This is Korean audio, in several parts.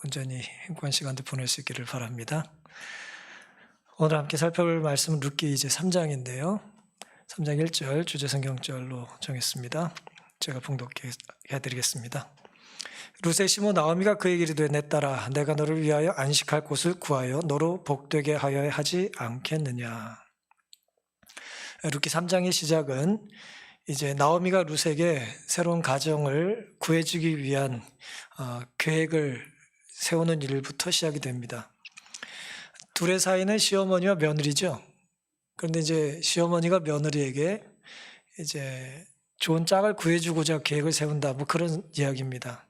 온전히 행복한 시간도 보낼 수 있기를 바랍니다. 오늘 함께 살펴볼 말씀은 룻기 이제 3장인데요. 3장 1절 주제 성경절로 정했습니다. 제가 봉독해 드리겠습니다. 룻의 시모 나오미가 그에게 이르되 내 딸아 내가 너를 위하여 안식할 곳을 구하여 너로 복되게 하여야 하지 않겠느냐. 룻기 3장의 시작은 이제 나오미가 룻에게 새로운 가정을 구해주기 위한 계획을 세우는 일부터 시작이 됩니다. 둘의 사이는 시어머니와 며느리죠. 그런데 이제 시어머니가 며느리에게 이제 좋은 짝을 구해주고자 계획을 세운다, 뭐 그런 이야기입니다.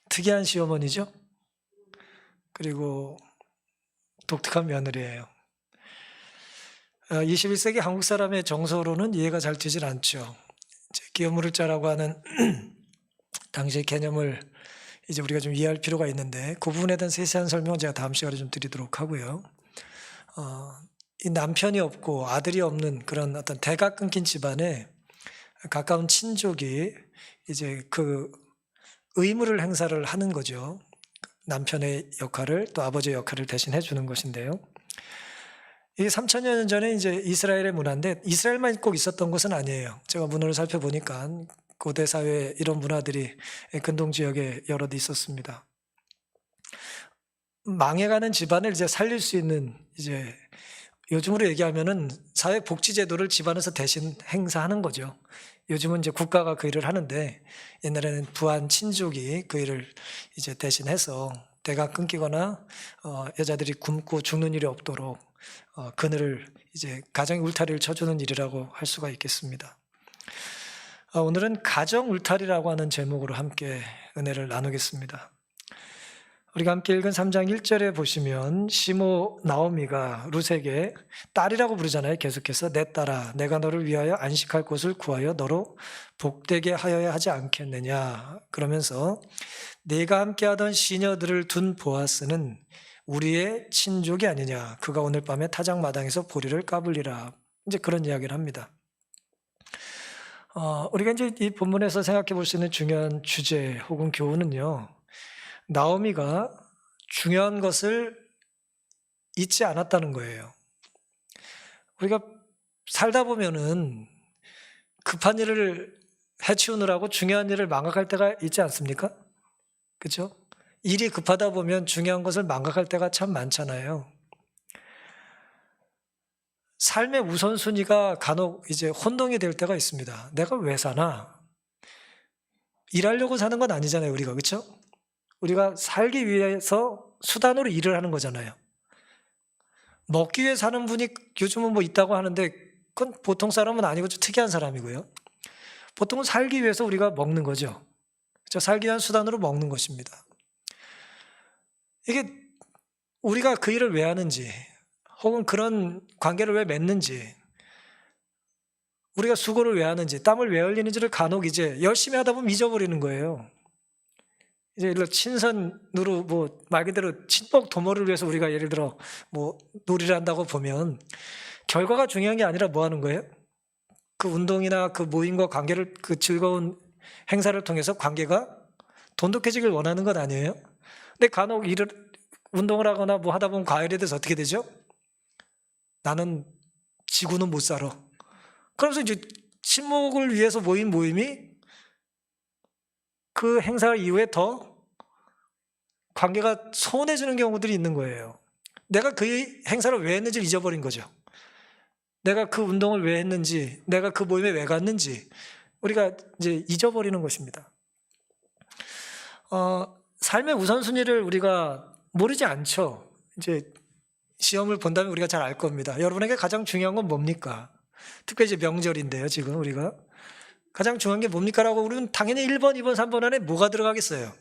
특이한 시어머니죠. 그리고 독특한 며느리예요. 21세기 한국 사람의 정서로는 이해가 잘 되질 않죠. 기어물을자라고 하는 당시의 개념을 이제 우리가 좀 이해할 필요가 있는데 그 부분에 대한 세세한 설명은 제가 다음 시간에 좀 드리도록 하고요. 이 남편이 없고 아들이 없는 그런 어떤 대가 끊긴 집안에 가까운 친족이 이제 그 의무를 행사를 하는 거죠. 남편의 역할을 또 아버지의 역할을 대신해 주는 것인데요. 이게 3000여 년 전에 이제 이스라엘의 문화인데 이스라엘만 꼭 있었던 것은 아니에요. 제가 문헌을 살펴보니까 고대 사회에 이런 문화들이 근동 지역에 여럿 있었습니다. 망해가는 집안을 이제 살릴 수 있는 이제 요즘으로 얘기하면은 사회복지제도를 집안에서 대신 행사하는 거죠. 요즘은 이제 국가가 그 일을 하는데 옛날에는 부한 친족이 그 일을 이제 대신해서 대가 끊기거나 여자들이 굶고 죽는 일이 없도록 그늘을 이제 가정의 울타리를 쳐주는 일이라고 할 수가 있겠습니다. 오늘은 가정 울타리라고 하는 제목으로 함께 은혜를 나누겠습니다. 우리가 함께 읽은 3장 1절에 보시면 시모 나오미가 룻에게 딸이라고 부르잖아요. 계속해서 내 딸아 내가 너를 위하여 안식할 곳을 구하여 너로 복되게 하여야 하지 않겠느냐. 그러면서 네가 함께하던 시녀들을 둔 보아스는 우리의 친족이 아니냐. 그가 오늘 밤에 타작마당에서 보리를 까불리라. 이제 그런 이야기를 합니다. 우리가 이제 이 본문에서 생각해 볼 수 있는 중요한 주제 혹은 교훈은요. 나오미가 중요한 것을 잊지 않았다는 거예요. 우리가 살다 보면은 급한 일을 해치우느라고 중요한 일을 망각할 때가 있지 않습니까? 그렇죠? 일이 급하다 보면 중요한 것을 망각할 때가 참 많잖아요. 삶의 우선순위가 간혹 이제 혼동이 될 때가 있습니다. 내가 왜 사나? 일하려고 사는 건 아니잖아요, 우리가. 그렇죠? 우리가 살기 위해서 수단으로 일을 하는 거잖아요. 먹기 위해 사는 분이 요즘은 뭐 있다고 하는데 그건 보통 사람은 아니고 좀 특이한 사람이고요. 보통은 살기 위해서 우리가 먹는 거죠. 그렇죠? 살기 위한 수단으로 먹는 것입니다. 이게 우리가 그 일을 왜 하는지 혹은 그런 관계를 왜 맺는지 우리가 수고를 왜 하는지 땀을 왜 흘리는지를 간혹 이제 열심히 하다 보면 잊어버리는 거예요. 이제 예를 들어 친선으로 뭐 말 그대로 친목 도모를 위해서 우리가 예를 들어 뭐 놀이를 한다고 보면 결과가 중요한 게 아니라 뭐 하는 거예요? 그 운동이나 그 모임과 관계를 그 즐거운 행사를 통해서 관계가 돈독해지길 원하는 건 아니에요? 근데 간혹 운동을 하거나 뭐 하다 보면 과열에 대해서 어떻게 되죠? 나는 지구는 못 살아. 그러면서 이제 친목을 위해서 모인 모임이 그 행사 이후에 더 관계가 소원해지는 경우들이 있는 거예요. 내가 그 행사를 왜 했는지를 잊어버린 거죠. 내가 그 운동을 왜 했는지, 내가 그 모임에 왜 갔는지 우리가 이제 잊어버리는 것입니다. 삶의 우선순위를 우리가 모르지 않죠. 이제 시험을 본다면 우리가 잘 알 겁니다. 여러분에게 가장 중요한 건 뭡니까? 특히 이제 명절인데요, 지금 우리가. 가장 중요한 게 뭡니까? 라고 우리는 당연히 1번, 2번, 3번 안에 뭐가 들어가겠어요?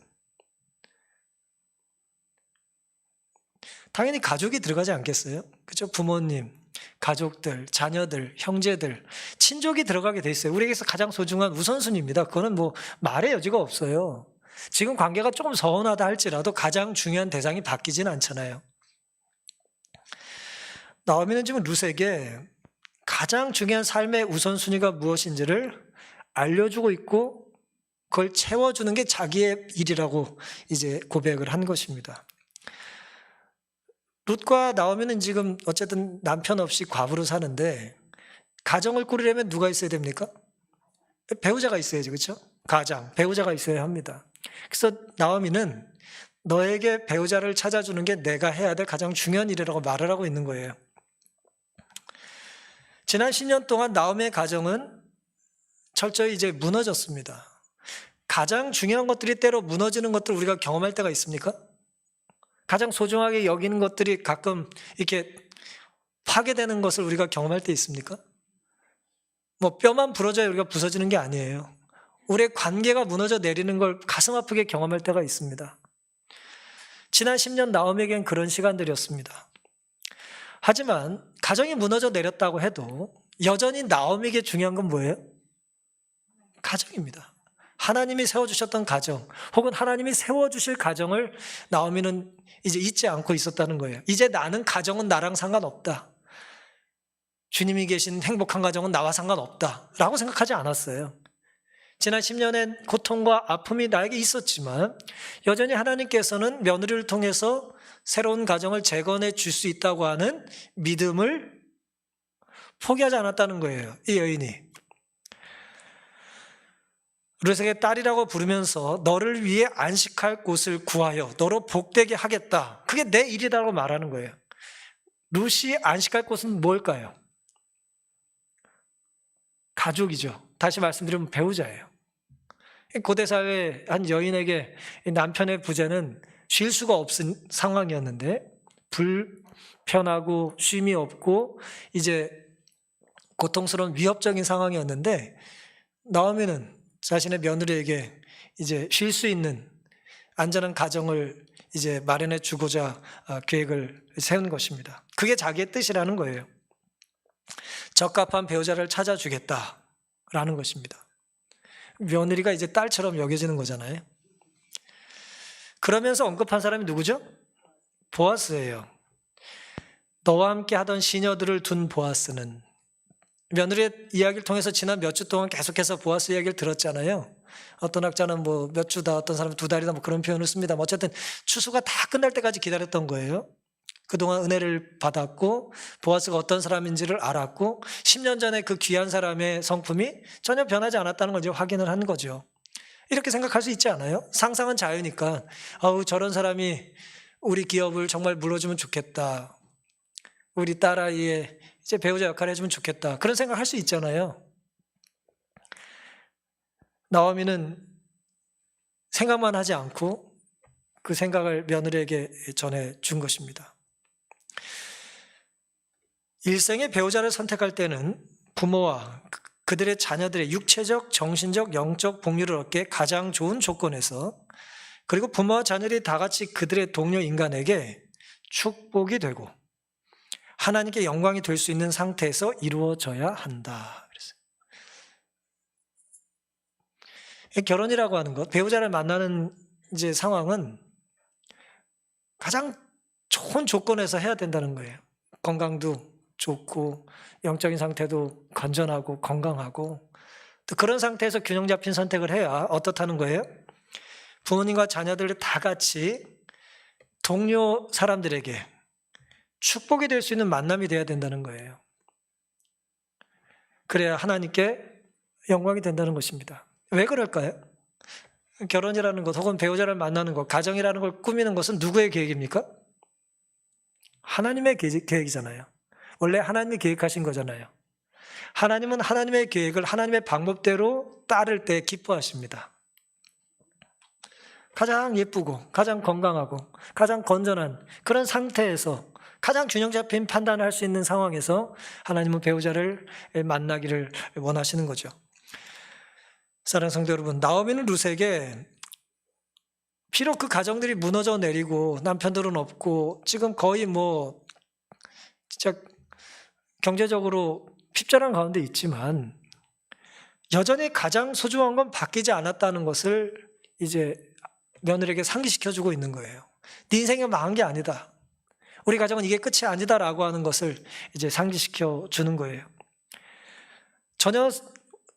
당연히 가족이 들어가지 않겠어요? 그렇죠? 부모님, 가족들, 자녀들, 형제들, 친족이 들어가게 돼 있어요. 우리에게서 가장 소중한 우선순위입니다. 그거는 뭐 말의 여지가 없어요. 지금 관계가 조금 서운하다 할지라도 가장 중요한 대상이 바뀌지는 않잖아요. 나오미는 지금 룻에게 가장 중요한 삶의 우선순위가 무엇인지를 알려주고 있고 그걸 채워주는 게 자기의 일이라고 이제 고백을 한 것입니다. 룻과 나오미는 지금 어쨌든 남편 없이 과부로 사는데 가정을 꾸리려면 누가 있어야 됩니까? 배우자가 있어야죠. 그렇죠? 가장, 배우자가 있어야 합니다. 그래서 나오미는 너에게 배우자를 찾아주는 게 내가 해야 될 가장 중요한 일이라고 말을 하고 있는 거예요. 지난 10년 동안 나오미의 가정은 철저히 이제 무너졌습니다. 가장 중요한 것들이 때로 무너지는 것들 우리가 경험할 때가 있습니까? 가장 소중하게 여기는 것들이 가끔 이렇게 파괴되는 것을 우리가 경험할 때 있습니까? 뭐 뼈만 부러져야 우리가 부서지는 게 아니에요. 우리의 관계가 무너져 내리는 걸 가슴 아프게 경험할 때가 있습니다. 지난 10년 나오미에겐 그런 시간들이었습니다. 하지만 가정이 무너져 내렸다고 해도 여전히 나오미에게 중요한 건 뭐예요? 가정입니다. 하나님이 세워주셨던 가정 혹은 하나님이 세워주실 가정을 나오미는 이제 잊지 않고 있었다는 거예요. 이제 나는 가정은 나랑 상관없다. 주님이 계신 행복한 가정은 나와 상관없다 라고 생각하지 않았어요. 지난 10년의 고통과 아픔이 나에게 있었지만 여전히 하나님께서는 며느리를 통해서 새로운 가정을 재건해 줄 수 있다고 하는 믿음을 포기하지 않았다는 거예요. 이 여인이. 룻에게 딸이라고 부르면서 너를 위해 안식할 곳을 구하여 너로 복되게 하겠다. 그게 내 일이라고 말하는 거예요. 룻이 안식할 곳은 뭘까요? 가족이죠. 다시 말씀드리면 배우자예요. 고대사회 한 여인에게 남편의 부재는 쉴 수가 없은 상황이었는데 불편하고 쉼이 없고 이제 고통스러운 위협적인 상황이었는데 나오미는 자신의 며느리에게 이제 쉴 수 있는 안전한 가정을 이제 마련해 주고자 계획을 세운 것입니다. 그게 자기의 뜻이라는 거예요. 적합한 배우자를 찾아주겠다라는 것입니다. 며느리가 이제 딸처럼 여겨지는 거잖아요. 그러면서 언급한 사람이 누구죠? 보아스예요. 너와 함께 하던 시녀들을 둔 보아스는, 며느리의 이야기를 통해서 지난 몇 주 동안 계속해서 보아스 이야기를 들었잖아요. 어떤 학자는 뭐 몇 주다, 어떤 사람은 2달이다 뭐 그런 표현을 씁니다. 어쨌든 추수가 다 끝날 때까지 기다렸던 거예요. 그동안 은혜를 받았고 보아스가 어떤 사람인지를 알았고 10년 전에 그 귀한 사람의 성품이 전혀 변하지 않았다는 걸 이제 확인을 한 거죠. 이렇게 생각할 수 있지 않아요? 상상은 자유니까 저런 사람이 우리 기업을 정말 물어주면 좋겠다. 우리 딸아이의 이제 배우자 역할을 해주면 좋겠다. 그런 생각할 수 있잖아요. 나오미는 생각만 하지 않고 그 생각을 며느리에게 전해준 것입니다. 일생의 배우자를 선택할 때는 부모와 그들의 자녀들의 육체적, 정신적, 영적 복리를 얻기에 가장 좋은 조건에서, 그리고 부모와 자녀들이 다 같이 그들의 동료 인간에게 축복이 되고 하나님께 영광이 될 수 있는 상태에서 이루어져야 한다. 그래서 결혼이라고 하는 것, 배우자를 만나는 이제 상황은 가장 좋은 조건에서 해야 된다는 거예요. 건강도 좋고 영적인 상태도 건전하고 건강하고, 또 그런 상태에서 균형 잡힌 선택을 해야 어떻다는 거예요? 부모님과 자녀들 다 같이 동료 사람들에게 축복이 될 수 있는 만남이 돼야 된다는 거예요. 그래야 하나님께 영광이 된다는 것입니다. 왜 그럴까요? 결혼이라는 것 혹은 배우자를 만나는 것, 가정이라는 걸 꾸미는 것은 누구의 계획입니까? 하나님의 계획이잖아요. 원래 하나님이 계획하신 거잖아요. 하나님은 하나님의 계획을 하나님의 방법대로 따를 때 기뻐하십니다. 가장 예쁘고 가장 건강하고 가장 건전한 그런 상태에서 가장 균형 잡힌 판단을 할 수 있는 상황에서 하나님은 배우자를 만나기를 원하시는 거죠. 사랑하는 성도 여러분, 나오미는 룻에게 비록 그 가정들이 무너져 내리고 남편들은 없고 지금 거의 뭐 진짜 경제적으로 핍절한 가운데 있지만 여전히 가장 소중한 건 바뀌지 않았다는 것을 이제 며느리에게 상기시켜주고 있는 거예요. 네 인생이 망한 게 아니다. 우리 가정은 이게 끝이 아니다라고 하는 것을 이제 상기시켜 주는 거예요. 전혀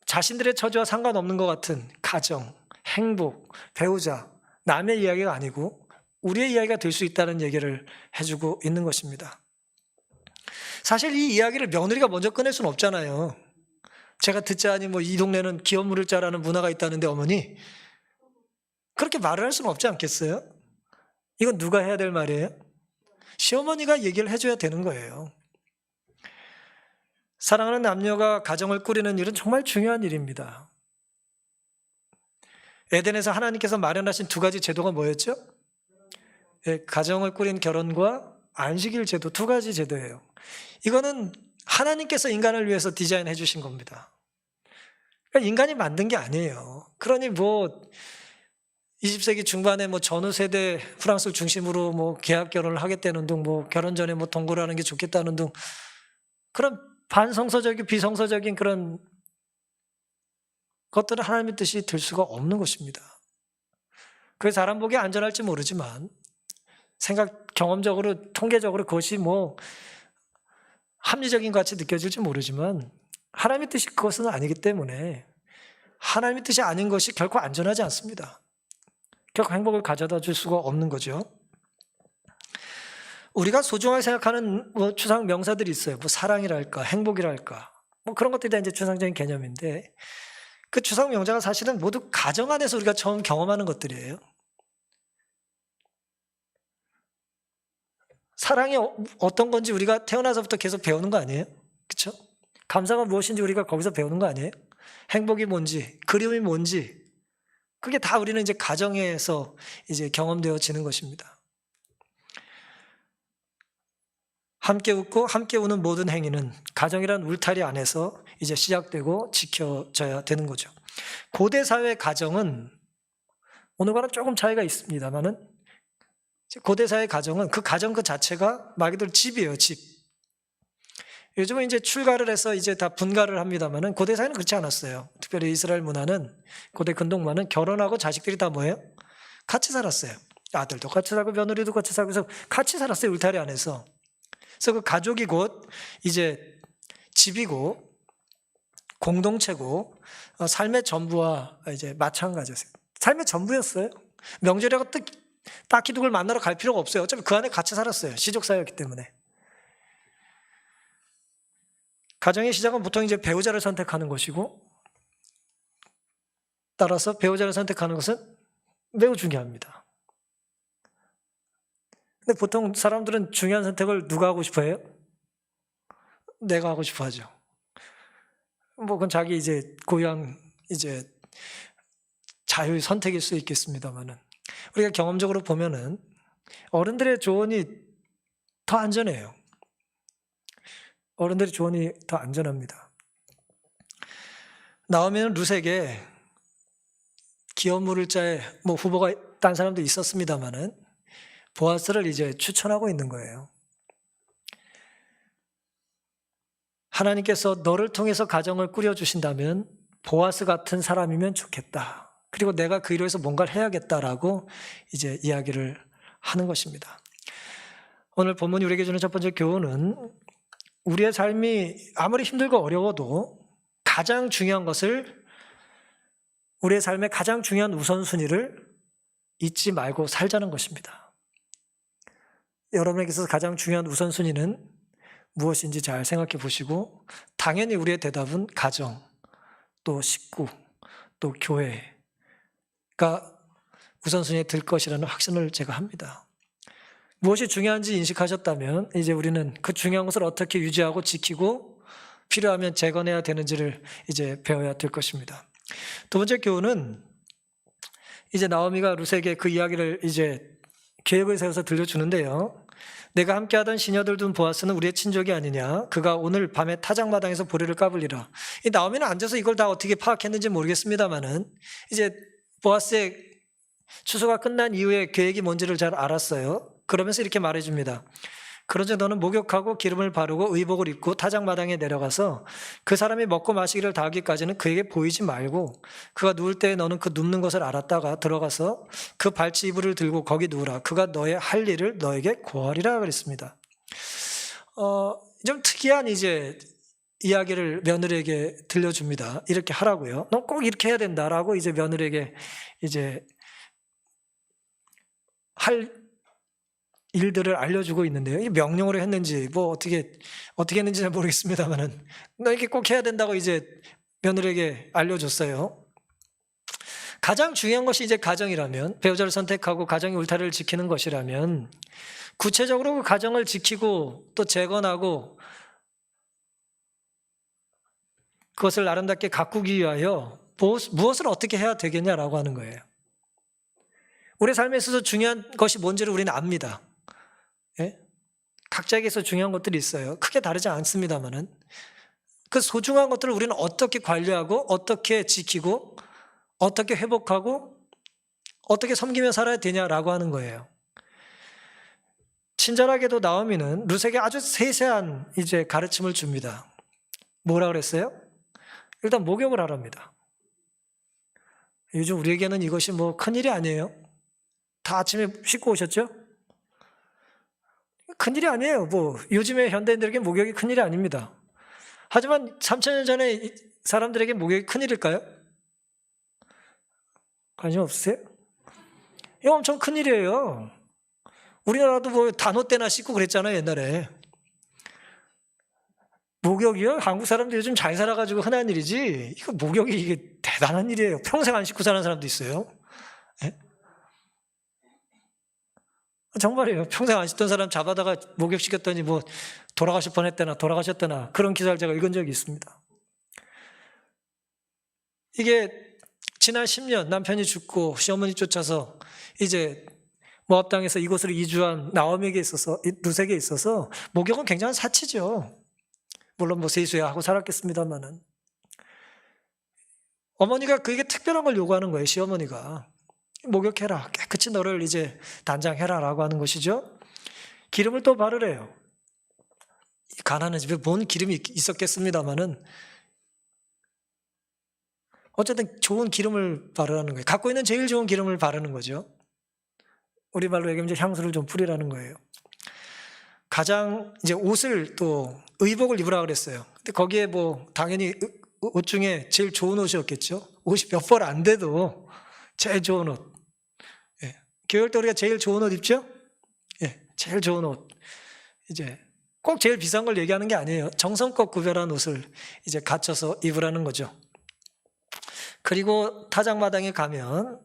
자신들의 처지와 상관없는 것 같은 가정, 행복, 배우자, 남의 이야기가 아니고 우리의 이야기가 될 수 있다는 얘기를 해주고 있는 것입니다. 사실 이 이야기를 며느리가 먼저 꺼낼 수는 없잖아요. 제가 듣자니 뭐 이 동네는 기업 물을 자라는 문화가 있다는데 어머니, 그렇게 말을 할 수는 없지 않겠어요? 이건 누가 해야 될 말이에요? 시어머니가 얘기를 해줘야 되는 거예요. 사랑하는 남녀가 가정을 꾸리는 일은 정말 중요한 일입니다. 에덴에서 하나님께서 마련하신 두 가지 제도가 뭐였죠? 가정을 꾸린 결혼과 안식일 제도, 두 가지 제도예요. 이거는 하나님께서 인간을 위해서 디자인해 주신 겁니다. 그러니까 인간이 만든 게 아니에요. 그러니 뭐 20세기 중반에 뭐 전후 세대 프랑스를 중심으로 뭐 계약 결혼을 하겠다는 등, 뭐 결혼 전에 뭐 동거를 하는 게 좋겠다는 등 그런 반성서적인 비성서적인 그런 것들은 하나님의 뜻이 될 수가 없는 것입니다. 그게 사람 보기에 안전할지 모르지만 경험적으로 통계적으로 그것이 뭐 합리적인 것 같이 느껴질지 모르지만 하나님의 뜻이 그것은 아니기 때문에 하나님의 뜻이 아닌 것이 결코 안전하지 않습니다. 결코 행복을 가져다 줄 수가 없는 거죠. 우리가 소중하게 생각하는 뭐 추상 명사들이 있어요. 뭐 사랑이랄까, 행복이랄까, 뭐 그런 것들이 다 이제 추상적인 개념인데 그 추상 명사가 사실은 모두 가정 안에서 우리가 처음 경험하는 것들이에요. 사랑이 어떤 건지 우리가 태어나서부터 계속 배우는 거 아니에요? 그렇죠? 감사가 무엇인지 우리가 거기서 배우는 거 아니에요? 행복이 뭔지, 그리움이 뭔지, 그게 다 우리는 이제 가정에서 이제 경험되어지는 것입니다. 함께 웃고 함께 우는 모든 행위는 가정이란 울타리 안에서 이제 시작되고 지켜져야 되는 거죠. 고대 사회 가정은 오늘과는 조금 차이가 있습니다만은 고대 사회 가정은 그 가정 그 자체가 말 그대로 집이에요, 집. 요즘은 이제 출가를 해서 이제 다 분가를 합니다만은 고대 사회는 그렇지 않았어요. 특별히 이스라엘 문화는, 고대 근동문화는 결혼하고 자식들이 다 뭐예요? 같이 살았어요. 아들도 같이 살고 며느리도 같이 살고 해서 같이 살았어요, 울타리 안에서. 그래서 그 가족이 곧 이제 집이고 공동체고 삶의 전부와 이제 마찬가지였어요. 삶의 전부였어요. 명절이라고 딱히 누굴 만나러 갈 필요가 없어요. 어차피 그 안에 같이 살았어요. 시족사였기 때문에. 가정의 시작은 보통 이제 배우자를 선택하는 것이고 따라서 배우자를 선택하는 것은 매우 중요합니다. 근데 보통 사람들은 중요한 선택을 누가 하고 싶어 해요? 내가 하고 싶어 하죠. 뭐 그건 자기 이제 고유한 이제 자유의 선택일 수 있겠습니다만은 우리가 경험적으로 보면은 어른들의 조언이 더 안전해요. 어른들의 조언이 더 안전합니다. 나오면 룻에게 기업 물을 자의 뭐 후보가 딴 사람도 있었습니다만은 보아스를 이제 추천하고 있는 거예요. 하나님께서 너를 통해서 가정을 꾸려주신다면 보아스 같은 사람이면 좋겠다. 그리고 내가 그 일을 위해서 뭔가를 해야겠다라고 이제 이야기를 하는 것입니다. 오늘 본문이 우리에게 주는 첫 번째 교훈은 우리의 삶이 아무리 힘들고 어려워도 가장 중요한 것을, 우리의 삶의 가장 중요한 우선순위를 잊지 말고 살자는 것입니다. 여러분에게 있어서 가장 중요한 우선순위는 무엇인지 잘 생각해 보시고 당연히 우리의 대답은 가정, 또 식구, 또 교회가 우선순위에 들 것이라는 확신을 제가 합니다. 무엇이 중요한지 인식하셨다면 이제 우리는 그 중요한 것을 어떻게 유지하고 지키고 필요하면 재건해야 되는지를 이제 배워야 될 것입니다. 두 번째 교훈은 이제 나오미가 룻에게 그 이야기를 이제 계획을 세워서 들려주는데요. 내가 함께하던 시녀들 둔 보아스는 우리의 친족이 아니냐. 그가 오늘 밤에 타작마당에서 보리를 까불리라. 이 나오미는 앉아서 이걸 다 어떻게 파악했는지 모르겠습니다만은 이제 보아스의 추수가 끝난 이후에 계획이 뭔지를 잘 알았어요. 그러면서 이렇게 말해줍니다. 그러자 너는 목욕하고 기름을 바르고 의복을 입고 타작마당에 내려가서 그 사람이 먹고 마시기를 다 하기까지는 그에게 보이지 말고 그가 누울 때 너는 그 눕는 것을 알았다가 들어가서 그 발치 이불을 들고 거기 누우라. 그가 너의 할 일을 너에게 고하리라 그랬습니다. 좀 특이한 이제 이야기를 며느리에게 들려줍니다. 이렇게 하라고요. 너 꼭 이렇게 해야 된다라고 이제 며느리에게 이제 할 일들을 알려주고 있는데요. 이 명령으로 했는지 뭐 어떻게 했는지 잘 모르겠습니다만은 너 이렇게 꼭 해야 된다고 이제 며느리에게 알려줬어요. 가장 중요한 것이 이제 가정이라면, 배우자를 선택하고 가정의 울타리를 지키는 것이라면 구체적으로 그 가정을 지키고 또 재건하고 그것을 아름답게 가꾸기 위하여 무엇을 어떻게 해야 되겠냐라고 하는 거예요. 우리 삶에 있어서 중요한 것이 뭔지를 우리는 압니다. 예? 각자에게서 중요한 것들이 있어요. 크게 다르지 않습니다만은 그 소중한 것들을 우리는 어떻게 관리하고 어떻게 지키고 어떻게 회복하고 어떻게 섬기며 살아야 되냐라고 하는 거예요. 친절하게도 나오미는 룻에게 아주 세세한 이제 가르침을 줍니다. 뭐라 그랬어요? 일단 목욕을 하랍니다. 요즘 우리에게는 이것이 뭐 큰일이 아니에요. 다 아침에 씻고 오셨죠? 큰일이 아니에요. 뭐 요즘의 현대인들에게 목욕이 큰일이 아닙니다. 하지만 3000년 전에 사람들에게 목욕이 큰일일까요? 관심 없으세요? 이거 엄청 큰일이에요. 우리나라도 뭐 단오 때나 씻고 그랬잖아요, 옛날에. 목욕이요? 한국 사람들 요즘 잘 살아가지고 흔한 일이지, 이거 목욕이 이게 대단한 일이에요. 평생 안 씻고 사는 사람도 있어요. 예? 정말이에요. 평생 안 씻던 사람 잡아다가 목욕시켰더니 뭐 돌아가실 뻔했다나 돌아가셨다나 그런 기사를 제가 읽은 적이 있습니다. 이게 지난 10년 남편이 죽고 시어머니 쫓아서 이제 모압 땅에서 이곳으로 이주한 나오미에게 있어서, 룻에게 있어서 목욕은 굉장한 사치죠. 물론 뭐 세수야 하고 살았겠습니다만은 어머니가 그에게 특별한 걸 요구하는 거예요. 시어머니가 목욕해라, 깨끗이 너를 이제 단장해라라고 하는 것이죠. 기름을 또 바르래요. 가난한 집에 뭔 기름이 있었겠습니다만은 어쨌든 좋은 기름을 바르라는 거예요. 갖고 있는 제일 좋은 기름을 바르는 거죠. 우리말로 얘기하면 향수를 좀 뿌리라는 거예요. 가장 이제 옷을 또 의복을 입으라 그랬어요. 근데 거기에 뭐 당연히 옷 중에 제일 좋은 옷이었겠죠. 옷이 몇 벌 안 돼도 제일 좋은 옷. 예. 교회 때 우리가 제일 좋은 옷 입죠? 예. 제일 좋은 옷. 이제 꼭 제일 비싼 걸 얘기하는 게 아니에요. 정성껏 구별한 옷을 이제 갖춰서 입으라는 거죠. 그리고 타작마당에 가면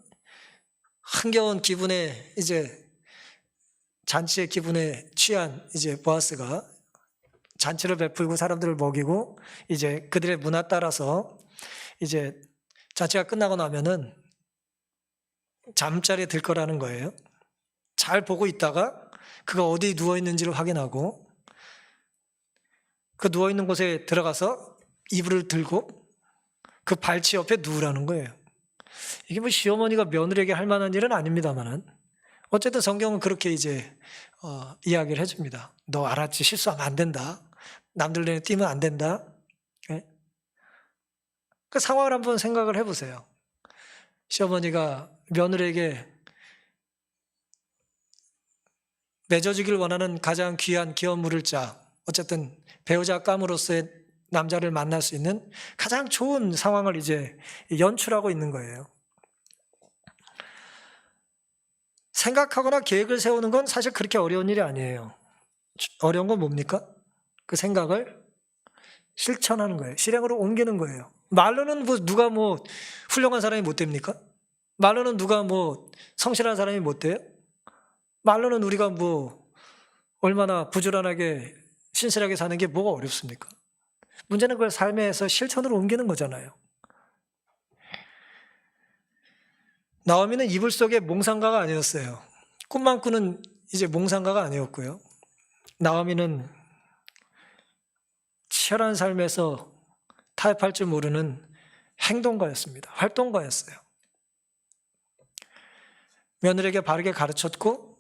흥겨운 기분에 이제 잔치의 기분에 취한 이제 보아스가 잔치를 베풀고 사람들을 먹이고 이제 그들의 문화 따라서 이제 잔치가 끝나고 나면은 잠자리에 들 거라는 거예요. 잘 보고 있다가 그가 어디 누워 있는지를 확인하고 그 누워 있는 곳에 들어가서 이불을 들고 그 발치 옆에 누우라는 거예요. 이게 뭐 시어머니가 며느리에게 할 만한 일은 아닙니다만은 어쨌든 성경은 그렇게 이제 이야기를 해줍니다. 너 알았지? 실수하면 안 된다. 남들 눈에 띄면 안 된다. 네? 그 상황을 한번 생각을 해보세요. 시어머니가 며느리에게 맺어주길 원하는 가장 귀한 기업 물을 자, 어쨌든 배우자 감으로서의 남자를 만날 수 있는 가장 좋은 상황을 이제 연출하고 있는 거예요. 생각하거나 계획을 세우는 건 사실 그렇게 어려운 일이 아니에요. 어려운 건 뭡니까? 그 생각을 실천하는 거예요. 실행으로 옮기는 거예요. 말로는 뭐 누가 뭐 훌륭한 사람이 못 됩니까? 말로는 누가 뭐 성실한 사람이 못 돼요? 말로는 우리가 뭐 얼마나 부지런하게 신실하게 사는 게 뭐가 어렵습니까? 문제는 그걸 삶에서 실천으로 옮기는 거잖아요. 나오미는 이불 속의 몽상가가 아니었어요. 꿈만 꾸는 이제 몽상가가 아니었고요. 나오미는 치열한 삶에서 타협할 줄 모르는 행동가였습니다. 활동가였어요. 며느리에게 바르게 가르쳤고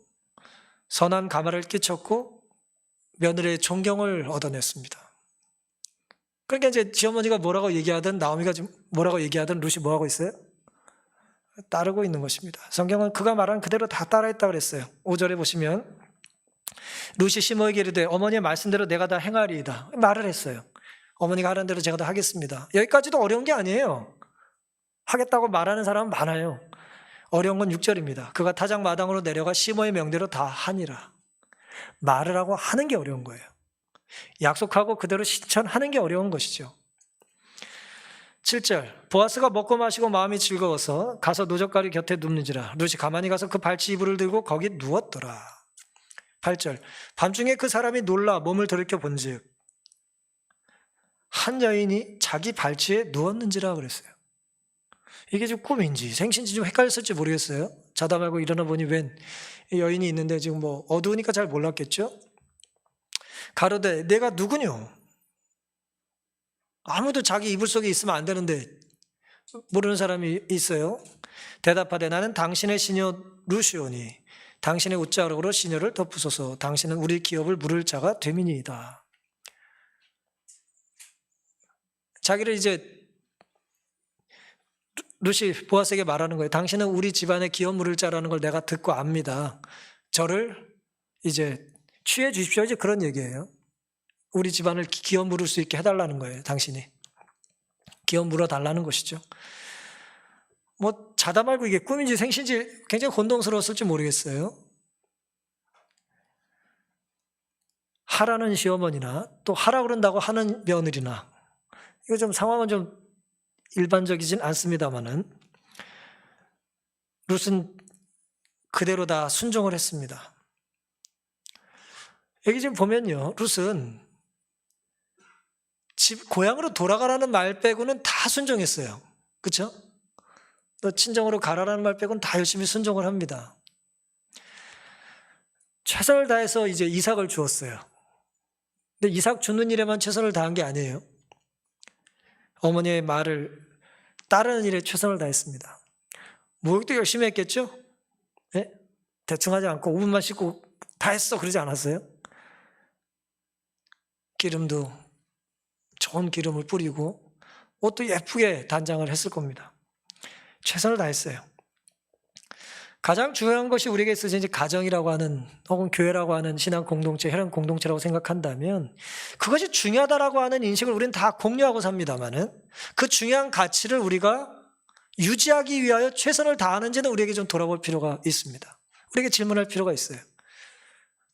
선한 가마를 끼쳤고 며느리의 존경을 얻어냈습니다. 그러니까 이제 시어머니가 뭐라고 얘기하든 나오미가 뭐라고 얘기하든 룻이 뭐하고 있어요? 따르고 있는 것입니다. 성경은 그가 말한 그대로 다 따라했다 그랬어요. 5절에 보시면 룻이 시므에게 이르되 어머니의 말씀대로 내가 다 행하리이다 말을 했어요. 어머니가 하는 대로 제가 다 하겠습니다. 여기까지도 어려운 게 아니에요. 하겠다고 말하는 사람은 많아요. 어려운 건 6절입니다. 그가 타작 마당으로 내려가 시모의 명대로 다 하니라. 말을 하고 하는 게 어려운 거예요. 약속하고 그대로 실천하는 게 어려운 것이죠. 7절 보아스가 먹고 마시고 마음이 즐거워서 가서 노젓가리 곁에 눕는지라. 룻이 가만히 가서 그 발치 이불을 들고 거기 누웠더라. 8절 밤중에 그 사람이 놀라 몸을 돌이켜 본즉 한 여인이 자기 발치에 누웠는지라 그랬어요. 이게 지금 꿈인지 생신지 좀 헷갈렸을지 모르겠어요. 자다 말고 일어나 보니 웬 여인이 있는데 지금 뭐 어두우니까 잘 몰랐겠죠. 가로되 내가 누구뇨? 아무도 자기 이불 속에 있으면 안 되는데 모르는 사람이 있어요. 대답하되 나는 당신의 시녀 루시오니 당신의 옷자락으로 시녀를 덮으소서. 당신은 우리 기업을 물을 자가 됨이니이다. 자기를 이제 룻이 보아스에게 말하는 거예요. 당신은 우리 집안의 기업 물을 자라는 걸 내가 듣고 압니다. 저를 이제 취해 주십시오. 이제 그런 얘기예요. 우리 집안을 기업 물을 수 있게 해달라는 거예요. 당신이 기업 물어 달라는 것이죠. 뭐 자다 말고 이게 꿈인지 생신지 굉장히 혼동스러웠을지 모르겠어요. 하라는 시어머니나 또 하라 그런다고 하는 며느리나 이거 좀 상황은 좀 일반적이진 않습니다만은 룻은 그대로 다 순종을 했습니다. 여기 지금 보면요, 룻은 집 고향으로 돌아가라는 말 빼고는 다 순종했어요. 그렇죠? 너 친정으로 가라라는 말 빼고는 다 열심히 순종을 합니다. 최선을 다해서 이제 이삭을 주었어요. 근데 이삭 주는 일에만 최선을 다한 게 아니에요. 어머니의 말을 따르는 일에 최선을 다했습니다. 목욕도 열심히 했겠죠? 네? 대충 하지 않고 5분만 씻고 다 했어 그러지 않았어요? 기름도 좋은 기름을 뿌리고 옷도 예쁘게 단장을 했을 겁니다. 최선을 다했어요. 가장 중요한 것이 우리에게 있어서 이제 가정이라고 하는 혹은 교회라고 하는 신앙 공동체, 혈연 공동체라고 생각한다면 그것이 중요하다라고 하는 인식을 우리는 다 공유하고 삽니다만은 그 중요한 가치를 우리가 유지하기 위하여 최선을 다하는지는 우리에게 좀 돌아볼 필요가 있습니다. 우리에게 질문할 필요가 있어요.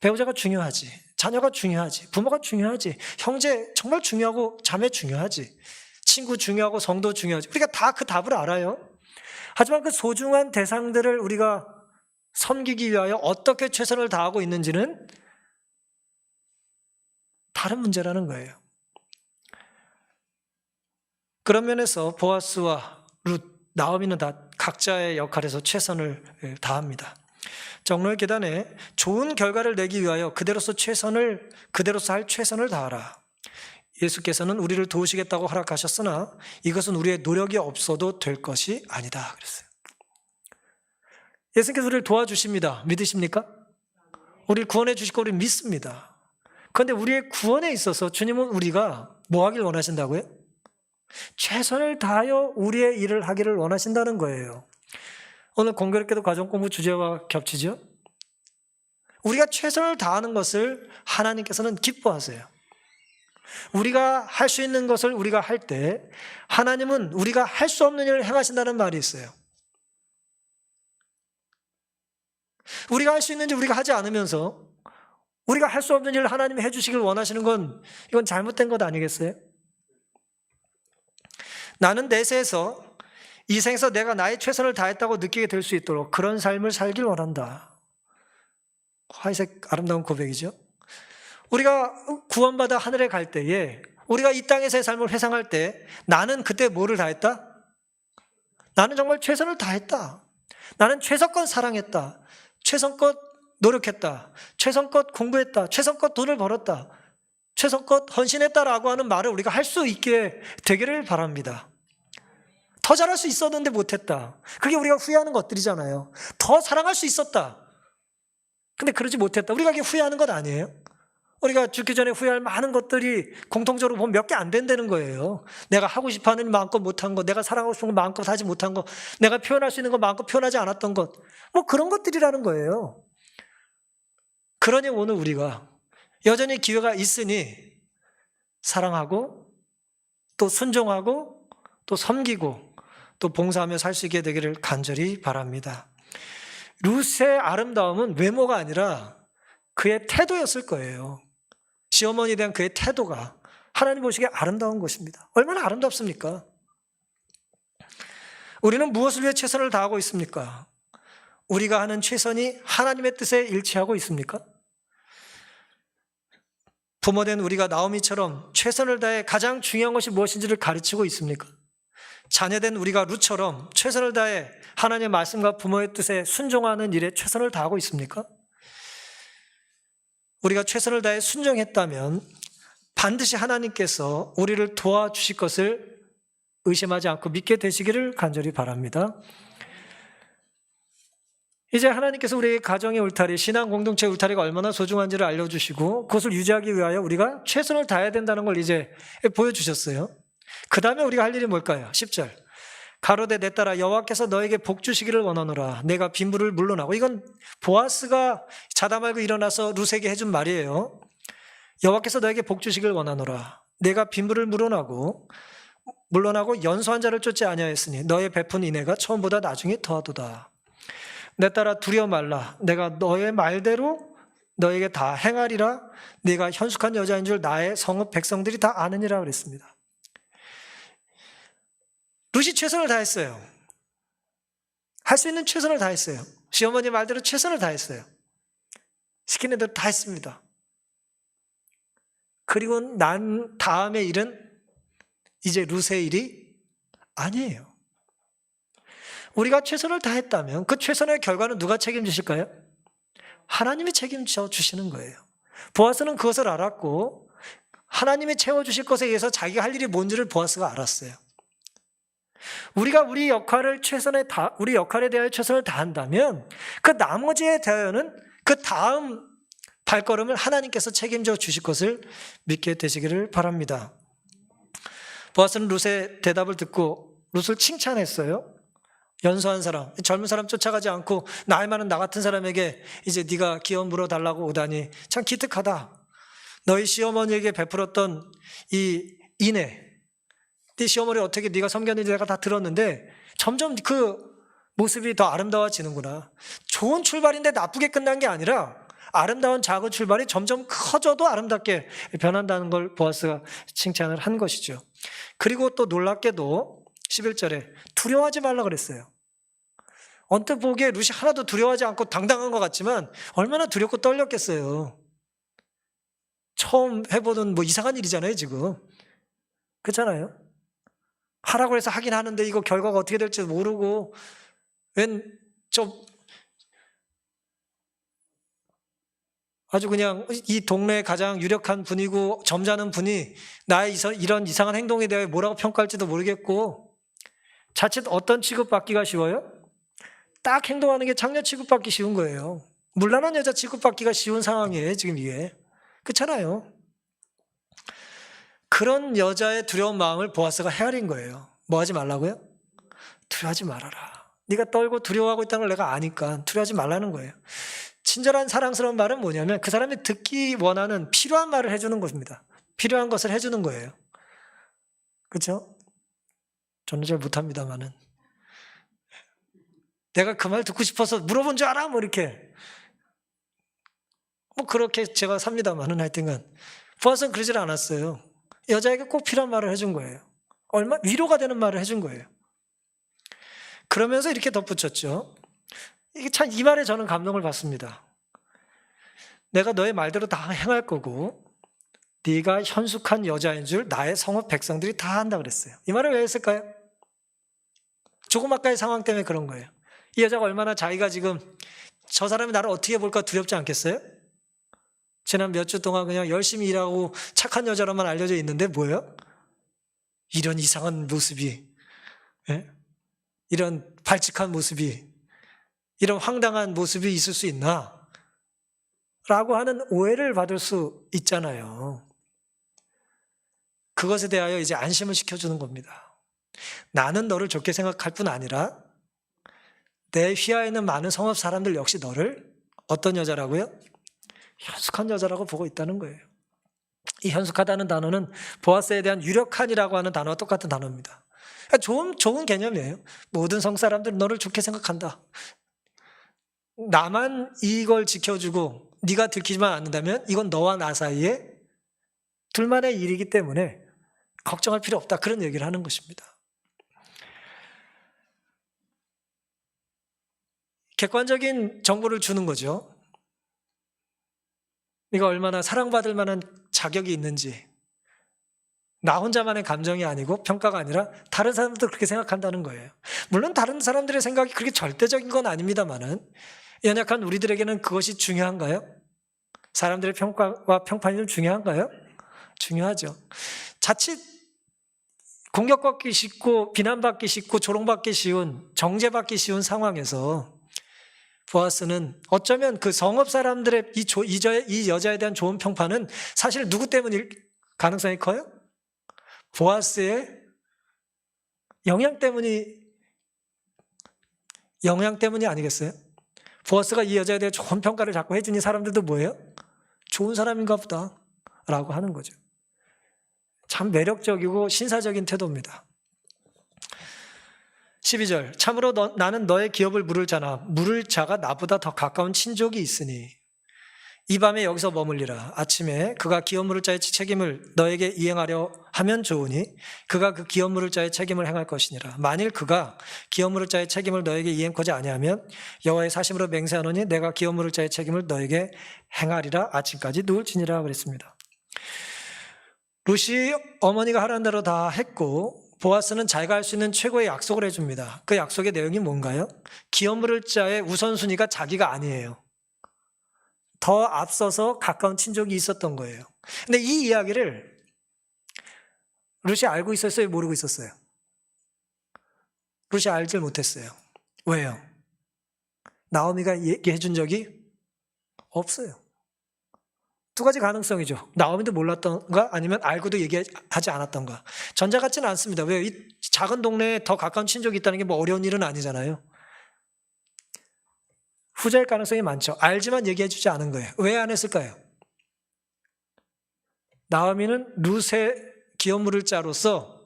배우자가 중요하지, 자녀가 중요하지, 부모가 중요하지, 형제 정말 중요하고 자매 중요하지, 친구 중요하고 성도 중요하지. 우리가 다 그 답을 알아요. 하지만 그 소중한 대상들을 우리가 섬기기 위하여 어떻게 최선을 다하고 있는지는 다른 문제라는 거예요. 그런 면에서 보아스와 룻, 나오미는 다 각자의 역할에서 최선을 다합니다. 정로의 계단에 좋은 결과를 내기 위하여 그대로서 할 최선을 다하라. 예수께서는 우리를 도우시겠다고 허락하셨으나 이것은 우리의 노력이 없어도 될 것이 아니다 그랬어요. 예수께서 우리를 도와주십니다. 믿으십니까? 우리를 구원해 주실 거 우리는 믿습니다. 그런데 우리의 구원에 있어서 주님은 우리가 뭐 하길 원하신다고요? 최선을 다하여 우리의 일을 하기를 원하신다는 거예요. 오늘 공교롭게도 가정공부 주제와 겹치죠? 우리가 최선을 다하는 것을 하나님께서는 기뻐하세요. 우리가 할 수 있는 것을 우리가 할 때 하나님은 우리가 할 수 없는 일을 행하신다는 말이 있어요. 우리가 할 수 있는 일 우리가 하지 않으면서 우리가 할 수 없는 일을 하나님이 해주시길 원하시는 건 이건 잘못된 것 아니겠어요? 나는 내세에서 이 생에서 내가 나의 최선을 다했다고 느끼게 될 수 있도록 그런 삶을 살길 원한다. 화이색 아름다운 고백이죠. 우리가 구원받아 하늘에 갈 때에 우리가 이 땅에서의 삶을 회상할 때 나는 그때 뭐를 다했다? 나는 정말 최선을 다했다. 나는 최선껏 사랑했다. 최선껏 노력했다. 최선껏 공부했다. 최선껏 돈을 벌었다. 최선껏 헌신했다라고 하는 말을 우리가 할 수 있게 되기를 바랍니다. 더 잘할 수 있었는데 못했다. 그게 우리가 후회하는 것들이잖아요. 더 사랑할 수 있었다. 근데 그러지 못했다. 우리가 이게 후회하는 것 아니에요? 우리가 죽기 전에 후회할 많은 것들이 공통적으로 보면 몇 개 안 된다는 거예요. 내가 하고 싶어하는 마음껏 못한 것, 내가 사랑하고 싶은 거 마음껏 하지 못한 것, 내가 표현할 수 있는 거 마음껏 표현하지 않았던 것, 뭐 그런 것들이라는 거예요. 그러니 오늘 우리가 여전히 기회가 있으니 사랑하고 또 순종하고 또 섬기고 또 봉사하며 살 수 있게 되기를 간절히 바랍니다. 룻의 아름다움은 외모가 아니라 그의 태도였을 거예요. 시어머니에 대한 그의 태도가 하나님 보시기에 아름다운 것입니다. 얼마나 아름답습니까? 우리는 무엇을 위해 최선을 다하고 있습니까? 우리가 하는 최선이 하나님의 뜻에 일치하고 있습니까? 부모된 우리가 나오미처럼 최선을 다해 가장 중요한 것이 무엇인지를 가르치고 있습니까? 자녀된 우리가 룻처럼 최선을 다해 하나님의 말씀과 부모의 뜻에 순종하는 일에 최선을 다하고 있습니까? 우리가 최선을 다해 순종했다면 반드시 하나님께서 우리를 도와주실 것을 의심하지 않고 믿게 되시기를 간절히 바랍니다. 이제 하나님께서 우리의 가정의 울타리, 신앙 공동체의 울타리가 얼마나 소중한지를 알려주시고 그것을 유지하기 위하여 우리가 최선을 다해야 된다는 걸 이제 보여주셨어요. 그 다음에 우리가 할 일이 뭘까요? 10절. 가로되 내 딸아 여호와께서 너에게 복 주시기를 원하노라. 내가 빈부를 물러나고. 이건 보아스가 자다 말고 일어나서 룻에게 해준 말이에요. 여호와께서 너에게 복 주시기를 원하노라. 내가 빈부를 물러나고 연소한 자를 쫓지 아니하였으니 너의 베푼 인애가 처음보다 나중에 더하도다. 내 딸아 두려워 말라. 내가 너의 말대로 너에게 다 행하리라. 네가 현숙한 여자인 줄 나의 성읍 백성들이 다 아느니라 그랬습니다. 룻이 최선을 다했어요. 할 수 있는 최선을 다했어요. 시어머니 말대로 최선을 다했어요. 시키는 대로 다 했습니다. 그리고 난 다음의 일은 이제 룻의 일이 아니에요. 우리가 최선을 다했다면 그 최선의 결과는 누가 책임지실까요? 하나님이 책임져 주시는 거예요. 보아스는 그것을 알았고 하나님이 채워주실 것에 의해서 자기가 할 일이 뭔지를 보아스가 알았어요. 우리가 우리 역할에 대하여 최선을 다한다면 그 나머지에 대하여는 그 다음 발걸음을 하나님께서 책임져 주실 것을 믿게 되시기를 바랍니다. 보아스는 룻의 대답을 듣고 룻을 칭찬했어요. 연소한 사람, 젊은 사람 쫓아가지 않고 나이 많은 나 같은 사람에게 이제 네가 기업 물어달라고 오다니 참 기특하다. 너희 시어머니에게 베풀었던 이 인애, 네 시어머니 어떻게 네가 섬겼는지 내가 다 들었는데 점점 그 모습이 더 아름다워지는구나. 좋은 출발인데 나쁘게 끝난 게 아니라 아름다운 작은 출발이 점점 커져도 아름답게 변한다는 걸 보아스가 칭찬을 한 것이죠. 그리고 또 놀랍게도 11절에 두려워하지 말라 그랬어요. 언뜻 보기에 룻이 하나도 두려워하지 않고 당당한 것 같지만 얼마나 두렵고 떨렸겠어요. 처음 해보는 뭐 이상한 일이잖아요 지금. 그렇잖아요. 하라고 해서 하긴 하는데 이거 결과가 어떻게 될지 모르고 아주 그냥 이 동네의 가장 유력한 분이고 점잖은 분이 나의 이런 이상한 행동에 대해 뭐라고 평가할지도 모르겠고 자칫 어떤 취급받기가 쉬워요? 딱 행동하는 게 장녀 취급받기 쉬운 거예요. 물란한 여자 취급받기가 쉬운 상황이에요 지금 이게. 그렇잖아요. 그런 여자의 두려운 마음을 보아스가 헤아린 거예요. 뭐 하지 말라고요? 두려워하지 말아라. 네가 떨고 두려워하고 있다는 걸 내가 아니까 두려워하지 말라는 거예요. 친절한 사랑스러운 말은 뭐냐면 그 사람이 듣기 원하는 필요한 말을 해주는 것입니다. 필요한 것을 해주는 거예요. 그렇죠? 저는 잘 못합니다만은 내가 그 말 듣고 싶어서 물어본 줄 알아? 뭐 이렇게 뭐 그렇게 제가 삽니다만은 하여튼간 보아스는 그러질 않았어요. 여자에게 꼭 필요한 말을 해준 거예요. 얼마 위로가 되는 말을 해준 거예요. 그러면서 이렇게 덧붙였죠. 이게 참 이 말에 저는 감동을 받습니다. 내가 너의 말대로 다 행할 거고 네가 현숙한 여자인 줄 나의 성읍 백성들이 다 한다 그랬어요. 이 말을 왜 했을까요? 조금 아까의 상황 때문에 그런 거예요. 이 여자가 얼마나 자기가 지금 저 사람이 나를 어떻게 볼까 두렵지 않겠어요? 지난 몇 주 동안 그냥 열심히 일하고 착한 여자로만 알려져 있는데 뭐예요? 이런 이상한 모습이, 이런 발칙한 모습이, 이런 황당한 모습이 있을 수 있나? 라고 하는 오해를 받을 수 있잖아요. 그것에 대하여 이제 안심을 시켜주는 겁니다. 나는 너를 좋게 생각할 뿐 아니라 내 휘하에 있는 많은 성읍 사람들 역시 너를 어떤 여자라고요? 현숙한 여자라고 보고 있다는 거예요. 이 현숙하다는 단어는 보아스에 대한 유력한이라고 하는 단어와 똑같은 단어입니다. 좋은 개념이에요. 모든 성도 사람들은 너를 좋게 생각한다. 나만 이걸 지켜주고 네가 들키지만 않는다면 이건 너와 나 사이에 둘만의 일이기 때문에 걱정할 필요 없다. 그런 얘기를 하는 것입니다. 객관적인 정보를 주는 거죠. 네가 얼마나 사랑받을 만한 자격이 있는지, 나 혼자만의 감정이 아니고 평가가 아니라 다른 사람들도 그렇게 생각한다는 거예요. 물론 다른 사람들의 생각이 그렇게 절대적인 건 아닙니다만은 연약한 우리들에게는 그것이 중요한가요? 사람들의 평가와 평판이 좀 중요한가요? 중요하죠. 자칫 공격받기 쉽고 비난받기 쉽고 조롱받기 쉬운, 정죄받기 쉬운 상황에서 보아스는 어쩌면 그 성읍 사람들의 이 여자에 대한 좋은 평판은 사실 누구 때문일 가능성이 커요? 보아스의 영향 때문이 아니겠어요? 보아스가 이 여자에 대해 좋은 평가를 자꾸 해주니 사람들도 뭐예요? 좋은 사람인가 보다 라고 하는 거죠. 참 매력적이고 신사적인 태도입니다. 12절, 참으로 나는 너의 기업을 물을 자나 물을 자가 나보다 더 가까운 친족이 있으니 이 밤에 여기서 머물리라. 아침에 그가 기업 물을 자의 책임을 너에게 이행하려 하면 좋으니 그가 그 기업 물을 자의 책임을 행할 것이니라. 만일 그가 기업 물을 자의 책임을 너에게 이행하지 아니하면 여호와의 사심으로 맹세하노니 내가 기업 물을 자의 책임을 너에게 행하리라. 아침까지 누울지니라 그랬습니다. 룻이 어머니가 하라는 대로 다 했고 보아스는 자기가 할 수 있는 최고의 약속을 해줍니다. 그 약속의 내용이 뭔가요? 기업 물을 자의 우선순위가 자기가 아니에요. 더 앞서서 가까운 친족이 있었던 거예요. 근데 이 이야기를 룻이 알고 있었어요? 모르고 있었어요? 룻이 알질 못했어요. 왜요? 나오미가 얘기해 준 적이 없어요. 두 가지 가능성이죠. 나오미도 몰랐던가 아니면 알고도 얘기하지 않았던가. 전자 같지는 않습니다. 왜요? 이 작은 동네에 더 가까운 친족이 있다는 게 뭐 어려운 일은 아니잖아요. 후자일 가능성이 많죠. 알지만 얘기해 주지 않은 거예요. 왜 안 했을까요? 나오미는 룻의 기업 물을 자로서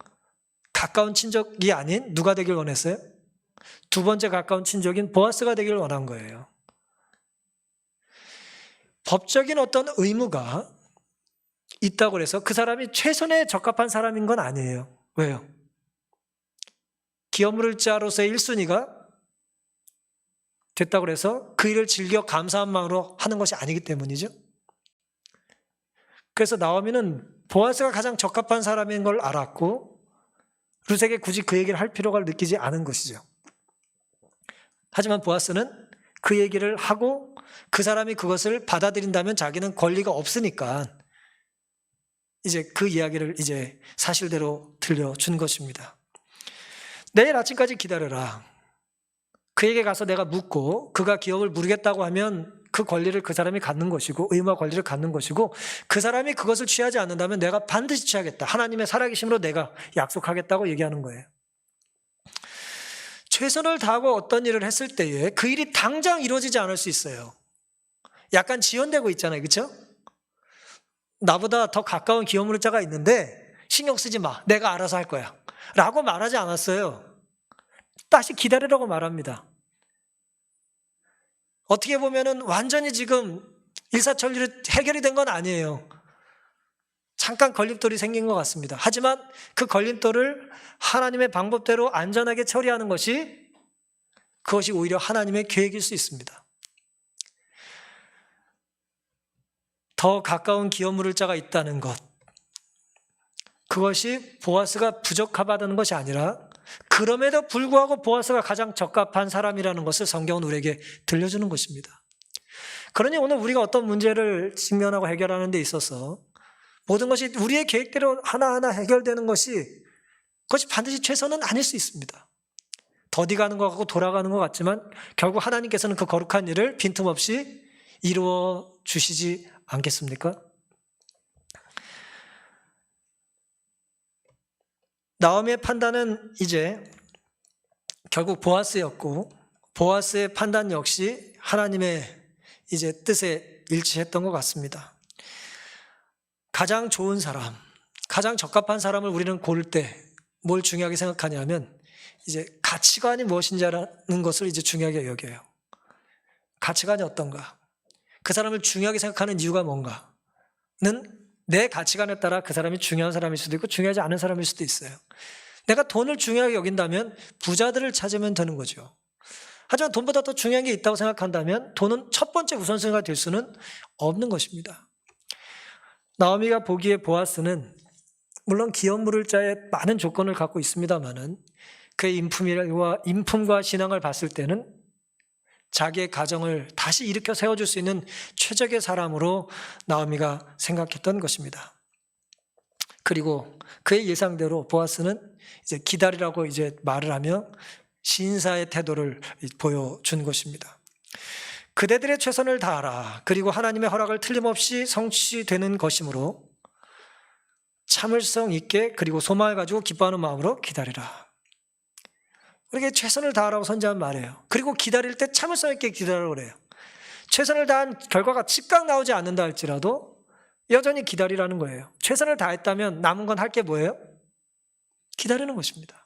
가까운 친족이 아닌 누가 되길 원했어요? 두 번째 가까운 친족인 보아스가 되길 원한 거예요. 법적인 어떤 의무가 있다고 해서 그 사람이 최선에 적합한 사람인 건 아니에요. 왜요? 기업 물을 자로서의 1순위가 됐다고 해서 그 일을 즐겨 감사한 마음으로 하는 것이 아니기 때문이죠. 그래서 나오미는 보아스가 가장 적합한 사람인 걸 알았고 룻에게 굳이 그 얘기를 할 필요가 느끼지 않은 것이죠. 하지만 보아스는 그 얘기를 하고 그 사람이 그것을 받아들인다면 자기는 권리가 없으니까 이제 그 이야기를 이제 사실대로 들려준 것입니다. 내일 아침까지 기다려라. 그에게 가서 내가 묻고 그가 기업을 물겠다고 하면 그 권리를 그 사람이 갖는 것이고 의무와 권리를 갖는 것이고 그 사람이 그것을 취하지 않는다면 내가 반드시 취하겠다. 하나님의 살아계심으로 내가 약속하겠다고 얘기하는 거예요. 최선을 다하고 어떤 일을 했을 때에 그 일이 당장 이루어지지 않을 수 있어요. 약간 지연되고 있잖아요. 그렇죠? 나보다 더 가까운 기업 물을 자가 있는데 신경 쓰지 마. 내가 알아서 할 거야. 라고 말하지 않았어요. 다시 기다리라고 말합니다. 어떻게 보면은 완전히 지금 일사천리로 해결이 된 건 아니에요. 잠깐 걸림돌이 생긴 것 같습니다. 하지만 그 걸림돌을 하나님의 방법대로 안전하게 처리하는 그것이 오히려 하나님의 계획일 수 있습니다. 더 가까운 기업 물을 자가 있다는 것, 그것이 보아스가 부족하다는 것이 아니라 그럼에도 불구하고 보아스가 가장 적합한 사람이라는 것을 성경은 우리에게 들려주는 것입니다. 그러니 오늘 우리가 어떤 문제를 직면하고 해결하는 데 있어서 모든 것이 우리의 계획대로 하나하나 해결되는 그것이 반드시 최선은 아닐 수 있습니다. 더디가는 것 같고 돌아가는 것 같지만 결국 하나님께서는 그 거룩한 일을 빈틈없이 이루어 주시지 않겠습니까? 나오미의 판단은 이제 결국 보아스였고 보아스의 판단 역시 하나님의 이제 뜻에 일치했던 것 같습니다. 가장 좋은 사람, 가장 적합한 사람을 우리는 고를 때 뭘 중요하게 생각하냐면 이제 가치관이 무엇인지라는 것을 이제 중요하게 여겨요. 가치관이 어떤가? 그 사람을 중요하게 생각하는 이유가 뭔가는 내 가치관에 따라 그 사람이 중요한 사람일 수도 있고 중요하지 않은 사람일 수도 있어요. 내가 돈을 중요하게 여긴다면 부자들을 찾으면 되는 거죠. 하지만 돈보다 더 중요한 게 있다고 생각한다면 돈은 첫 번째 우선순위가 될 수는 없는 것입니다. 나오미가 보기에 보아스는 물론 기업 물을 자의 많은 조건을 갖고 있습니다마는 그의 인품과 신앙을 봤을 때는 자기의 가정을 다시 일으켜 세워줄 수 있는 최적의 사람으로 나오미가 생각했던 것입니다. 그리고 그의 예상대로 보아스는 이제 기다리라고 이제 말을 하며 신사의 태도를 보여준 것입니다. 그대들의 최선을 다하라. 그리고 하나님의 허락을 틀림없이 성취되는 것이므로 참을성 있게 그리고 소망을 가지고 기뻐하는 마음으로 기다리라. 우리에게 최선을 다하라고 선지한 말이에요. 그리고 기다릴 때 참을성 있게 기다리라고 그래요. 최선을 다한 결과가 즉각 나오지 않는다 할지라도 여전히 기다리라는 거예요. 최선을 다했다면 남은 건 할 게 뭐예요? 기다리는 것입니다.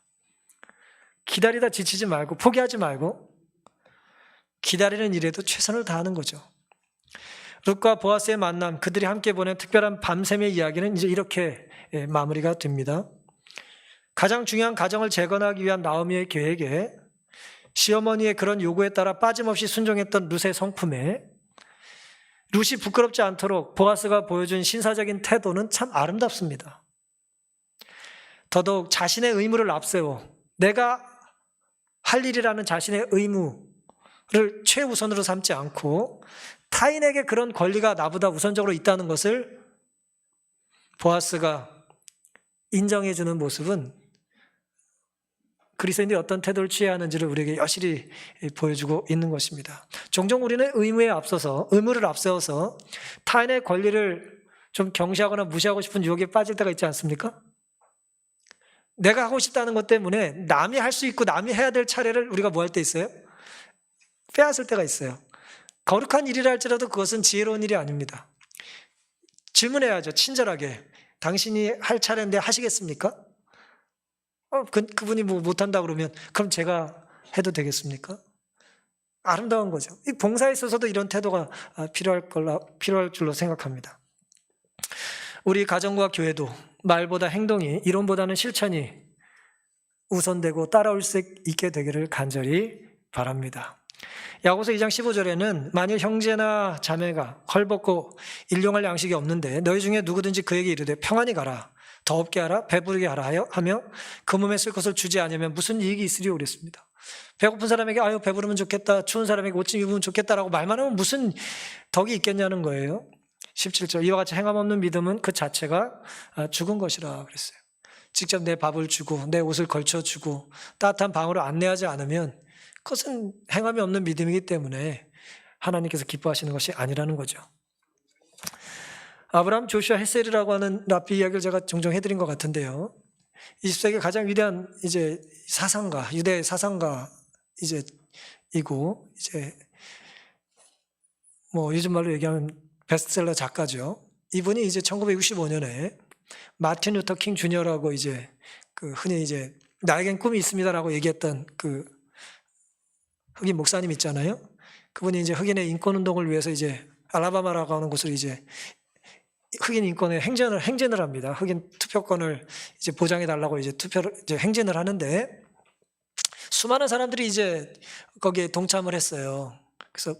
기다리다 지치지 말고 포기하지 말고 기다리는 일에도 최선을 다하는 거죠. 룻과 보아스의 만남, 그들이 함께 보낸 특별한 밤샘의 이야기는 이제 이렇게 마무리가 됩니다. 가장 중요한 가정을 재건하기 위한 나오미의 계획에 시어머니의 그런 요구에 따라 빠짐없이 순종했던 룻의 성품에 룻이 부끄럽지 않도록 보아스가 보여준 신사적인 태도는 참 아름답습니다. 더더욱 자신의 의무를 앞세워 내가 할 일이라는 자신의 의무를 최우선으로 삼지 않고 타인에게 그런 권리가 나보다 우선적으로 있다는 것을 보아스가 인정해주는 모습은 그리스도인들이 어떤 태도를 취해야 하는지를 우리에게 여실히 보여주고 있는 것입니다. 종종 우리는 의무를 앞세워서 타인의 권리를 좀 경시하거나 무시하고 싶은 유혹에 빠질 때가 있지 않습니까? 내가 하고 싶다는 것 때문에 남이 할 수 있고 남이 해야 될 차례를 우리가 뭐 할 때 있어요? 빼앗을 때가 있어요. 거룩한 일이라 할지라도 그것은 지혜로운 일이 아닙니다. 질문해야죠. 친절하게. 당신이 할 차례인데 하시겠습니까? 그분이 뭐 못한다 그러면 그럼 제가 해도 되겠습니까? 아름다운 거죠. 이 봉사에 있어서도 이런 태도가 필요할 줄로 생각합니다. 우리 가정과 교회도 말보다 행동이 이론보다는 실천이 우선되고 따라올 수 있게 되기를 간절히 바랍니다. 야고보서 2장 15절에는 만일 형제나 자매가 헐벗고 일용할 양식이 없는데 너희 중에 누구든지 그에게 이르되 평안히 가라 더 없게 하라 배부르게 하라 하며 그 몸에 쓸 것을 주지 않으면 무슨 이익이 있으리요 그랬습니다. 배고픈 사람에게 아유 배부르면 좋겠다, 추운 사람에게 옷 좀 입으면 좋겠다라고 말만 하면 무슨 덕이 있겠냐는 거예요. 17절 이와 같이 행함 없는 믿음은 그 자체가 죽은 것이라 그랬어요. 직접 내 밥을 주고 내 옷을 걸쳐주고 따뜻한 방으로 안내하지 않으면 그것은 행함이 없는 믿음이기 때문에 하나님께서 기뻐하시는 것이 아니라는 거죠. 아브라함, 조슈아, 헤셀이라고 하는 랍비 이야기를 제가 종종 해드린 것 같은데요. 20세기 가장 위대한 이제 사상가, 유대 사상가 이고 뭐 요즘 말로 얘기하면 베스트셀러 작가죠. 이분이 이제 1965년에 마틴 루터 킹 주니어라고 흔히 나에겐 꿈이 있습니다라고 얘기했던 그 흑인 목사님 있잖아요. 그분이 이제 흑인의 인권 운동을 위해서 알라바마라고 하는 곳을 흑인 인권에 행진을 합니다. 흑인 투표권을 보장해 달라고 투표를 행진을 하는데 수많은 사람들이 거기에 동참을 했어요. 그래서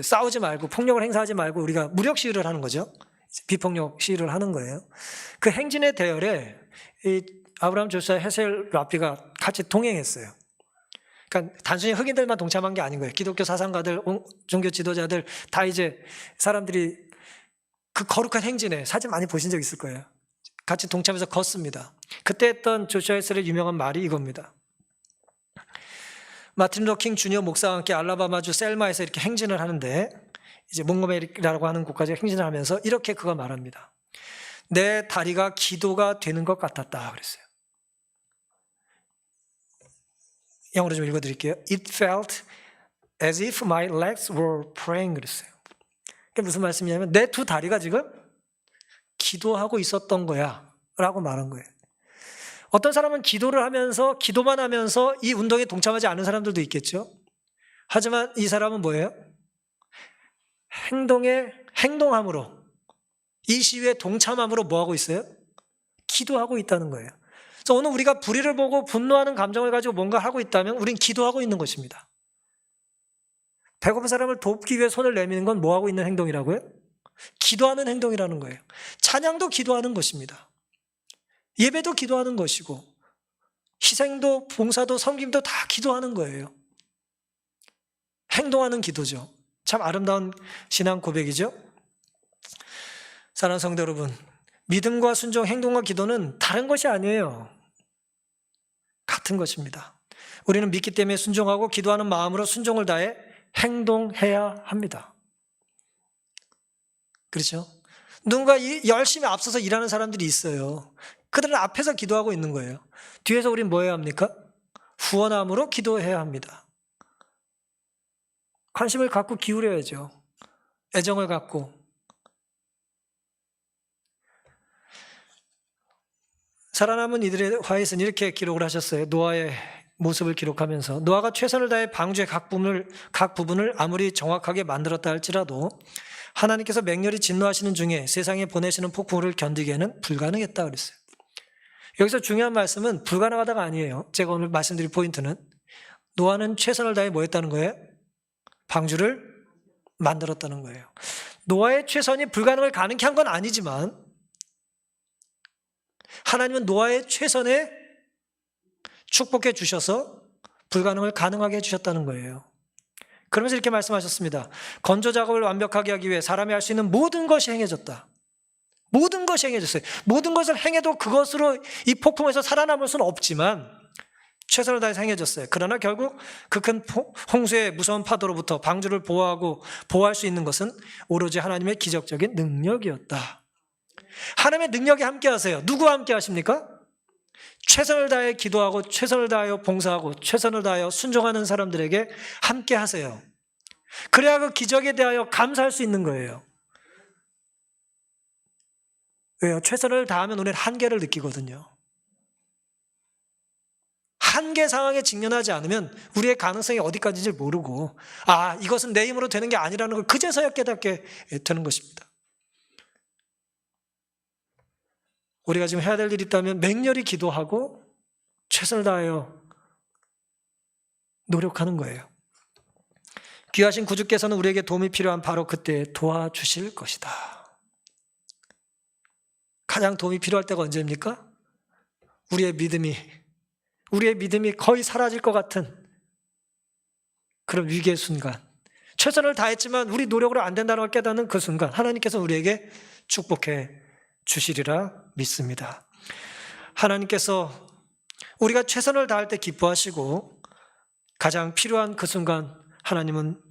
싸우지 말고 폭력을 행사하지 말고 우리가 무력 시위를 하는 거죠. 비폭력 시위를 하는 거예요. 그 행진의 대열에 이 아브라함, 조슈아, 헤셀, 랍비가 같이 동행했어요. 그러니까 단순히 흑인들만 동참한 게 아닌 거예요. 기독교 사상가들, 종교 지도자들 다 사람들이 그 거룩한 행진에 사진 많이 보신 적 있을 거예요. 같이 동참해서 걷습니다. 그때 했던 조슈아 헤셀의 유명한 말이 이겁니다. 마틴 루터 킹 주니어 목사와 함께 알라바마주 셀마에서 이렇게 행진을 하는데 몽고메리라고 하는 곳까지 행진을 하면서 이렇게 그가 말합니다. 내 다리가 기도가 되는 것 같았다 그랬어요. 영어로 좀 읽어드릴게요. It felt as if my legs were praying 그랬어요. 그게 무슨 말씀이냐면 내 두 다리가 지금 기도하고 있었던 거야 라고 말한 거예요. 어떤 사람은 기도를 하면서 기도만 하면서 이 운동에 동참하지 않은 사람들도 있겠죠. 하지만 이 사람은 뭐예요? 행동함으로, 이 시위에 동참함으로 뭐하고 있어요? 기도하고 있다는 거예요. 그래서 오늘 우리가 불의를 보고 분노하는 감정을 가지고 뭔가 하고 있다면 우린 기도하고 있는 것입니다. 배고픈 사람을 돕기 위해 손을 내미는 건 뭐하고 있는 행동이라고요? 기도하는 행동이라는 거예요. 찬양도 기도하는 것입니다. 예배도 기도하는 것이고 희생도 봉사도 섬김도 다 기도하는 거예요. 행동하는 기도죠. 참 아름다운 신앙 고백이죠. 사랑하는 성도 여러분, 믿음과 순종, 행동과 기도는 다른 것이 아니에요. 같은 것입니다. 우리는 믿기 때문에 순종하고 기도하는 마음으로 순종을 다해 행동해야 합니다. 그렇죠? 누군가 열심히 앞서서 일하는 사람들이 있어요. 그들은 앞에서 기도하고 있는 거예요. 뒤에서 우린 뭐 해야 합니까? 후원함으로 기도해야 합니다. 관심을 갖고 기울여야죠. 애정을 갖고. 살아남은 이들의 화에서는 이렇게 기록을 하셨어요. 노아의 모습을 기록하면서 노아가 최선을 다해 방주의 각 부분을 아무리 정확하게 만들었다 할지라도 하나님께서 맹렬히 진노하시는 중에 세상에 보내시는 폭풍을 견디기에는 불가능했다 그랬어요. 여기서 중요한 말씀은 불가능하다가 아니에요. 제가 오늘 말씀드릴 포인트는 노아는 최선을 다해 뭐 했다는 거예요? 방주를 만들었다는 거예요. 노아의 최선이 불가능을 가능케 한 건 아니지만 하나님은 노아의 최선에 축복해 주셔서 불가능을 가능하게 해주셨다는 거예요. 그러면서 이렇게 말씀하셨습니다. 건조 작업을 완벽하게 하기 위해 사람이 할 수 있는 모든 것이 행해졌다. 모든 것이 행해졌어요. 모든 것을 행해도 그것으로 이 폭풍에서 살아남을 수는 없지만 최선을 다해서 행해졌어요. 그러나 결국 그 큰 홍수의 무서운 파도로부터 방주를 보호할 수 있는 것은 오로지 하나님의 기적적인 능력이었다. 하나님의 능력이 함께 하세요. 누구와 함께 하십니까? 최선을 다해 기도하고 최선을 다하여 봉사하고 최선을 다하여 순종하는 사람들에게 함께 하세요. 그래야 그 기적에 대하여 감사할 수 있는 거예요. 왜요? 최선을 다하면 우리는 한계를 느끼거든요. 한계 상황에 직면하지 않으면 우리의 가능성이 어디까지인지 모르고 이것은 내 힘으로 되는 게 아니라는 걸 그제서야 깨닫게 되는 것입니다. 우리가 지금 해야 될 일이 있다면 맹렬히 기도하고 최선을 다하여 노력하는 거예요. 귀하신 구주께서는 우리에게 도움이 필요한 바로 그때 도와주실 것이다. 가장 도움이 필요할 때가 언제입니까? 우리의 믿음이 거의 사라질 것 같은 그런 위기의 순간, 최선을 다했지만 우리 노력으로 안 된다는 걸 깨닫는 그 순간 하나님께서 우리에게 축복해 주시리라 믿습니다. 하나님께서 우리가 최선을 다할 때 기뻐하시고 가장 필요한 그 순간 하나님은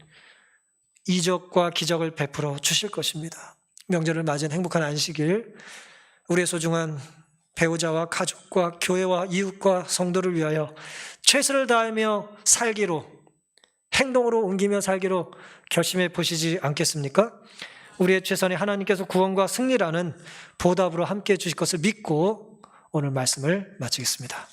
이적과 기적을 베풀어 주실 것입니다. 명절을 맞은 행복한 안식일, 우리의 소중한 배우자와 가족과 교회와 이웃과 성도를 위하여 최선을 다하며 살기로, 행동으로 옮기며 살기로 결심해 보시지 않겠습니까? 우리의 최선이 하나님께서 구원과 승리라는 보답으로 함께해 주실 것을 믿고 오늘 말씀을 마치겠습니다.